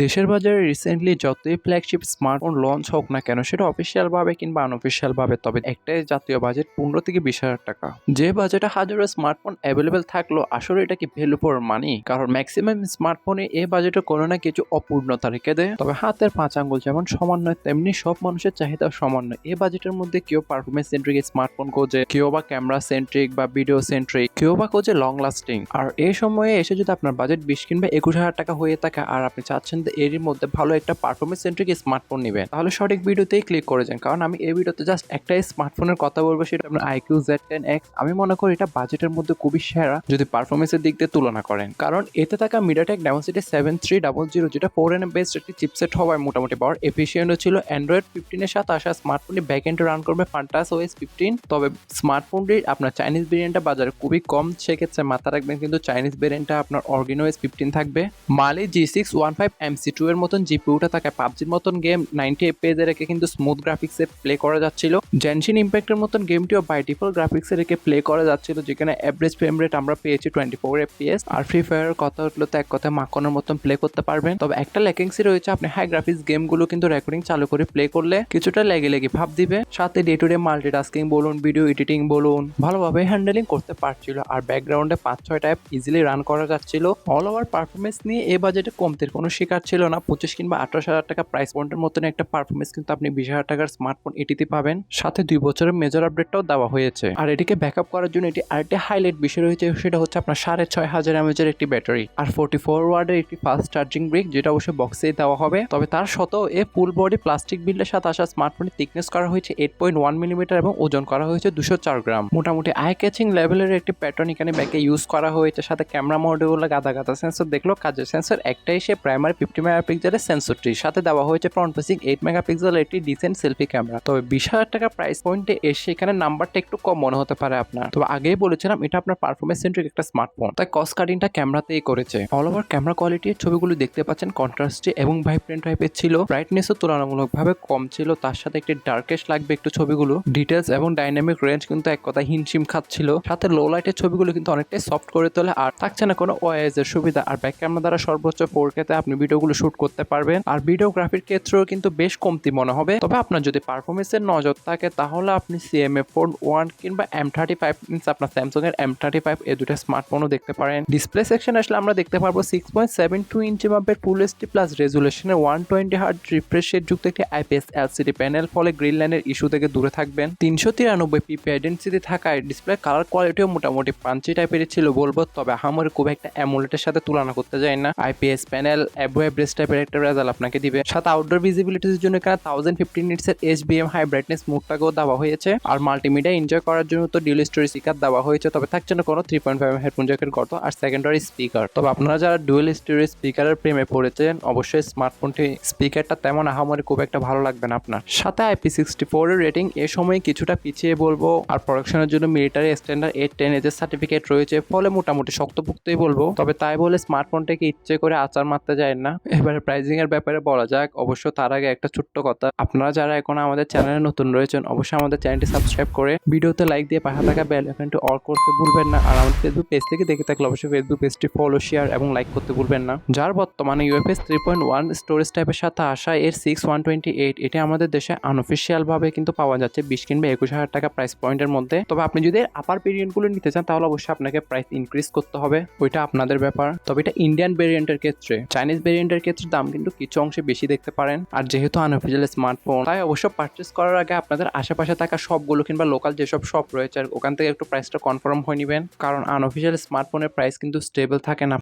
দেশের বাজারে রিসেন্টলি যতই ফ্ল্যাগশিপ স্মার্টফোন লঞ্চ হোক না কেন সেটা অফিসিয়াল ভাবে কিংবা আনঅফিসিয়াল ভাবে, তবে একটাই জাতীয় বাজেট 15 থেকে 20 হাজার টাকা। যে বাজেটে হাজারো স্মার্টফোন অ্যাভেলেবেল থাকলো, আসলে এটা কি ভ্যালু ফর মানি? কারণ ম্যাক্সিমাম স্মার্টফোনে এই বাজেটে কোনো না কিছু অপূর্ণতা রেখে দেয়। তবে হাতের 5 আঙ্গুল যেমন সমান নয়, তেমনি সব মানুষের চাহিদা সমান নয়। এই বাজেটের মধ্যে কেউ পারফরমেন্স সেন্ট্রিক স্মার্টফোন খোঁজে, কেউ বা ক্যামেরা সেন্ট্রিক বা ভিডিও সেন্ট্রিক, কেউ বা খোঁজে লং লাস্টিং। আর এই সময়ে এসে যদি আপনার বাজেট 20 কিংবা 21 হাজার টাকা হয়ে থাকে আর আপনি চাচ্ছেন এরই মধ্যে ভালো একটা পারফরমেন্স সেন্ট্রিক স্মার্টফোন নেবেন, তাহলে সঠিক ভিডিওতেই ক্লিক করে যান। কারণ আমি এই ভিডিওতে জাস্ট একটাই স্মার্টফোনের কথা বলবো, সেটা আপনার IQ Z10X। আমি মনে করি এটা বাজেটের মধ্যে খুবই সেরা যদি পারফরমেন্সের দিক দিয়ে তুলনা করেন। কারণ এতে থাকা মিডিয়াটেক ডাইমেনসিটি 7300, যেটা 4nm বেসড একটি চিপসেট হওয়ায় মোটামুটি পাওয়ার এফিসিয়েন্টও ছিল। অ্যান্ড্রয়েড 15 এর সাথে আসা স্মার্টফোনটি ব্যাকএন্ডে রান করবে ফান্টাস OS 15। তবে স্মার্টফোনটির আপনার চাইনিজ ভেরিয়েন্টটা বাজারে খুবই কম, সেক্ষেত্রে মাথা রাখবেন কিন্তু চাইনিজ ভেরিয়েন্টটা আপনার অরিজিন OS 15 থাকবে। মালি G615MC2 এর মতন জিপিইউটা থাকে, পাবজির মতন গেম 90 FPS রেখে কিন্তু স্মুথ গ্রাফিক্সে প্লে করা যাচ্ছিল। জেনশিন ইম্প্যাক্টের মতন গেমটিও বাই ডিফল্ট গ্রাফিক্সে রেখে প্লে করা যাচ্ছিল, যেখানে অ্যাভারেজ ফ্রেম রেট আমরা পেয়েছি 24 FPS। আর ফ্রি ফায়ারের কথা হলো তো এক কথায় মাখনের মতন প্লে করতে পারবেন। তবে একটা ল্যাকিংসি রয়েছে, আপনি হাই গ্রাফিক্স গেমগুলো কিন্তু রেকর্ডিং চালু করে প্লে করলে কিছুটা লেগে ভাব দিবে। সাথে ডে টু ডে মাল্টিটাস্কিং বলুন, ভিডিও এডিটিং বলুন, ভালোভাবে হ্যান্ডেলিং করতে পারছিল। আর ব্যাকগ্রাউন্ডে 5-6টা অ্যাপ ইজিলি রান করা যাচ্ছিল। অল ওভার পারফরমেন্স নিয়ে এই বাজেটে কমতির কোনো শিকার ছিল না। 25 কিংবা 28 হাজার টাকা প্রাইস পয়েন্টের মতন একটা পারফরমেন্স কিন্তু আপনি 20 হাজার টাকার স্মার্টফোন এটিতে পাবেন। সাথে 2 বছরের মেজর আপডেটটাও দেওয়া হয়েছে। আর এটিকে ব্যাকআপ করার জন্য এটি আরেকটি হাইলাইট বিষয় রয়েছে, সেটা হচ্ছে আপনার 6500 mAh একটি ব্যাটারি আর 44 ওয়াটের একটি ফাস্ট চার্জিং ব্রিক, যেটা অবশ্যই বক্সেই দেওয়া হবে। তবে তার সত্ত্বেও এই ফুল বডি প্লাস্টিক বিল্ডের সাথে আসা স্মার্টফোনের থিকনেস করা হয়েছে 8.1 মিলিমিটার এবং ওজন করা হয়েছে 204 গ্রাম। মোটামুটি আই ক্যাচিং লেভেলের একটি প্যাটার্ন এখানে ব্যাকে ইউজ করা হয়েছে। সাথে ক্যামেরা মডিউল গাদা সেন্সর দেখলো কাজের সেন্সর একটাই, সে প্রাইমারি 50 মেগাপিক্সেলের সেন্সরটির সাথে দেওয়া হয়েছে ফ্রন্ট ফেসিং 8 মেগাপিক্সেল একটি ডিসেন্ট সেলফি ক্যামেরা। তবে 20 হাজার টাকা প্রাইস পয়েন্টে এসে এখানে নাম্বারটা একটু কম মনে হতে পারে আপনার। তবে আগেই বলেছিলাম এটা আপনার পারফরমেন্স সেন্ট্রিক একটা স্মার্টফোন, তাই কস্ট কাটিংটা ক্যামেরাতেই করেছে। অল ওভার ক্যামেরা কোয়ালিটির ছবিগুলো দেখতে পাচ্ছেন কন্ট্রাস্টে এবং ভাইব্রেন্ট টাইপের ছিল। ব্রাইটনেসও তুলনামূলকভাবে কম ছিল, তার সাথে একটি ডার্কেস্ট লাগবে একটু ছবিগুলো। ডিটেলস এবং ডাইনামিক রেঞ্জ কিন্তু এক কথা হিমশিম খাচ্ছিল। সাথে লো লাইটের ছবিগুলো কিন্তু অনেকটাই সফট করে তোলে, আর থাকছে না কোনো ওএস এর সুবিধা। আর ব্যাক ক্যামেরা দ্বারা সর্বোচ্চ 4K তে আপনি ভিডিওগুলো শুট করতে পারবেন। আর ভিডিওগ্রাফির ক্ষেত্রেও কিন্তু বেশ কমতি মনে হবে। তবে আপনার যদি পারফরমেন্সের নজর থাকে তাহলে আপনি CMA Phone 1 কিংবা M35 আপনার স্যামসাং এর M35 এই দুটো স্মার্টফোনও দেখতে পারেন। ডিসপ্লে সেকশন আসলে আমরা দেখতে পারবো 6.72 ইঞ্চি মাপের ফুল এইচডি প্লাস রেজুলেশনের 120 হার্জ রিফ্রেশ রেট যুক্ত একটি IPS LCD প্যানেল, ফলে গ্রিন লাইনের ইস্যু থেকে দূরে থাকবেন। 393 PPI ডেনসিটি থাকায় ডিসপ্লে কালার কোয়ালিটিও মোটামুটি পাঞ্চি টাইপের ছিল বলবো। তবে আহামরি খুব একটা অ্যামোলেডের সাথে তুলনা করতে যায় না। IPS প্যানেল অ্যাভোয়েব্রেস টাইপের একটা রেজাল্ট আপনাকে দিবে। সাথে আউটডোর ভিজিবিলিটির জন্য এখানে 1050 নিটস এর HBM হাই ব্রাইটনেস মোডটাকেও দেওয়া হয়েছে। আর মাল্টিমিডিয়া এনজয় করার জন্য তো ডিউয়াল স্টোরেজ স্পিকার দেওয়া হয়েছে। তবে থাকছে না কোনো 3.5 হেডফোন জ্যাকের গর্ত আর সেকেন্ডারি স্পিকার। তবে আপনারা যারা ডুয়াল স্টোরেজ স্পিকারের প্রেমে পড়েছেন, অবশ্যই স্মার্টফোনটি স্পিকারটা তেমন আহামরি খুব একটা ভালো লাগবে না আপনার। সাথে IP64 এর রেটিং এ সময় কিছুটা পিছিয়ে বলবো। আর প্রোডাকশনের জন্য মিলিটারি স্ট্যান্ডার্ড 810 এর সার্টিফিকেট রয়েছে, ফলে মোটামুটি শক্তপোক্তই বলবো। তবে তাই বলে স্মার্টফোনটাকে ইচ্ছে করে আচার মারতে যায় না। এবারে প্রাইসিং এর ব্যাপারে বলা যাক। অবশ্য তার আগে একটা ছোট্ট কথা, আপনারা যারা এখন আমাদের চ্যানেলে নতুন রয়েছেন অবশ্যই আমাদের চ্যানেলটি সাবস্ক্রাইব করে ভিডিওতে লাইক দিয়ে পাশে থাকা বেল আইকনটি অল করতে ভুলবেন না। আর আমাদের ফেসবুক পেজ থেকে দেখে থাকলে অবশ্যই ফেসবুক পেজটি ফলো, শেয়ার এবং লাইক করতে ভুলবেন না। যার বর্তমানে UFS 3.1 স্টোরেজ টাইপের সাথে আসা এর 6128 এটি আমাদের দেশে আনঅফিসিয়াল ভাবে কিন্তু পাওয়া যাচ্ছে 20 কিংবা 21 হাজার টাকা প্রাইস পয়েন্টের মধ্যে। তবে আপনি যদি আপার ভেরিয়েন্টগুলো নিতে চান তাহলে অবশ্যই আপনাকে প্রাইস ইনক্রিজ করতে হবে, ওইটা আপনাদের ব্যাপার। তবে এটা ইন্ডিয়ান ভেরিয়েন্টের ক্ষেত্রে, চাইনিজ ভেরিয়েন্টের ক্ষেত্রে দাম কিন্তু কিছু অংশে বেশি দেখতে পারেন। আর যেহেতু আনঅফিসিয়াল স্মার্টফোন, তাই অবশ্য পারচেস করার আগে আপনাদের আশেপাশে থাকা শপগুলো কিংবা লোকাল যেসব শপ রয়েছে ওখান থেকে একটু প্রাইসটা কনফার্ম হয়ে নেবেন। কারণ আনঅফিসিয়াল স্মার্টফোনের প্রাইস কিন্তু স্টেবল থাকে না।